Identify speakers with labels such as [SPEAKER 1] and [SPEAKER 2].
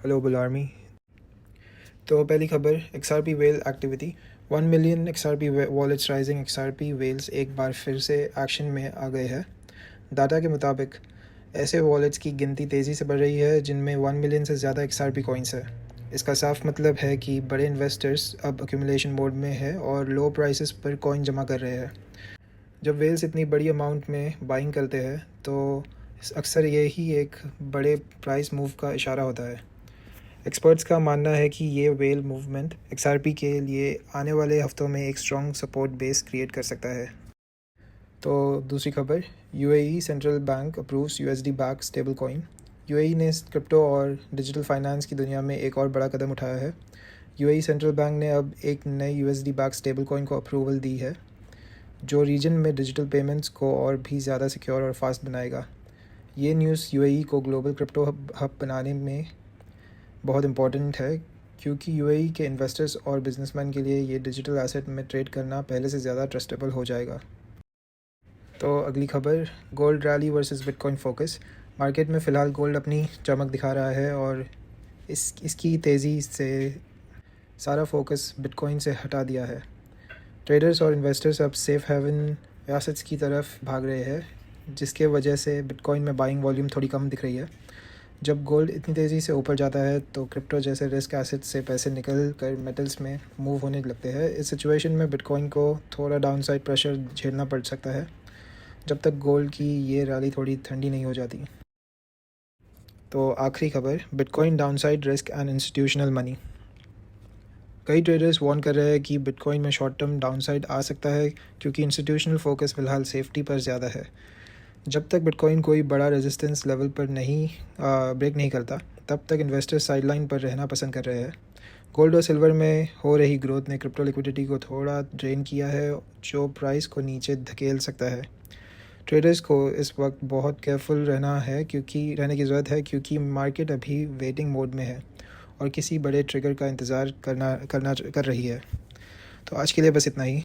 [SPEAKER 1] Hello bull army. तो पहली खबर, XRP whale activity. 1 million XRP wallets rising XRP whales एक बार फिर से एक्शन में आ गए हैं। डाटा के मुताबिक ऐसे वॉलेट्स की गिनती तेज़ी से बढ़ रही है जिनमें 1 मिलियन से ज़्यादा XRP कॉइन्स है। इसका साफ मतलब है कि बड़े इन्वेस्टर्स अब एक्यूमुलेशन मोड में है और लो प्राइसेस पर कॉइन जमा कर रहे हैं। जब वेल्स इतनी बड़ी अमाउंट में बाइंग करते हैं तो अक्सर यही एक बड़े प्राइस मूव का इशारा होता है। एक्सपर्ट्स का मानना है कि ये वेल मूवमेंट XRP के लिए आने वाले हफ्तों में एक स्ट्रॉन्ग सपोर्ट बेस क्रिएट कर सकता है। तो दूसरी खबर, UAE central bank approves USD back stable coin. UAE ने क्रिप्टो और डिजिटल फाइनेंस की दुनिया में एक और बड़ा कदम उठाया है। UAE सेंट्रल बैंक ने अब एक नए USD बैक स्टेबल कॉइन को अप्रूवल दी है जो रीजन में डिजिटल पेमेंट्स को और भी ज़्यादा सिक्योर और फास्ट बनाएगा। ये न्यूज़ UAE को ग्लोबल क्रिप्टो हब बनाने में बहुत इम्पॉर्टेंट है क्योंकि UAE के इन्वेस्टर्स और बिजनेसमैन के लिए ये डिजिटल एसेट में ट्रेड करना पहले से ज़्यादा ट्रस्टेबल हो जाएगा। तो अगली खबर, gold rally versus bitcoin focus. Market में फ़िलहाल गोल्ड अपनी चमक दिखा रहा है और इसकी तेज़ी से सारा फोकस बिटकॉइन से हटा दिया है। ट्रेडर्स और इन्वेस्टर्स अब सेफ़ हेवन एसेट्स की तरफ भाग रहे हैं जिसके वजह से बिटकॉइन में बाइंग वॉल्यूम थोड़ी कम दिख रही है। जब गोल्ड इतनी तेज़ी से ऊपर जाता है तो क्रिप्टो जैसे रिस्क एसेट्स से पैसे निकल कर मेटल्स में मूव होने लगते हैं। इस सिचुएशन में बिटकॉइन को थोड़ा डाउनसाइड प्रेशर झेलना पड़ सकता है जब तक गोल्ड की ये रैली थोड़ी ठंडी नहीं हो जाती। तो आखिरी खबर, bitcoin downside risk and institutional money. कई ट्रेडर्स वार्न कर रहे हैं कि बिटकॉइन में शॉर्ट टर्म डाउनसाइड आ सकता है क्योंकि इंस्टीट्यूशनल फोकस फ़िलहाल सेफ्टी पर ज़्यादा है। जब तक बिटकॉइन कोई बड़ा रेजिस्टेंस लेवल पर ब्रेक नहीं करता तब तक इन्वेस्टर्स साइडलाइन पर रहना पसंद कर रहे हैं। गोल्ड और सिल्वर में हो रही ग्रोथ ने क्रिप्टो लिक्विडिटी को थोड़ा ड्रेन किया है जो प्राइस को नीचे धकेल सकता है। ट्रेडर्स को इस वक्त बहुत केयरफुल रहने की ज़रूरत है क्योंकि मार्केट अभी वेटिंग मोड में है और किसी बड़े ट्रिगर का इंतज़ार कर रही है। तो आज के लिए बस इतना ही।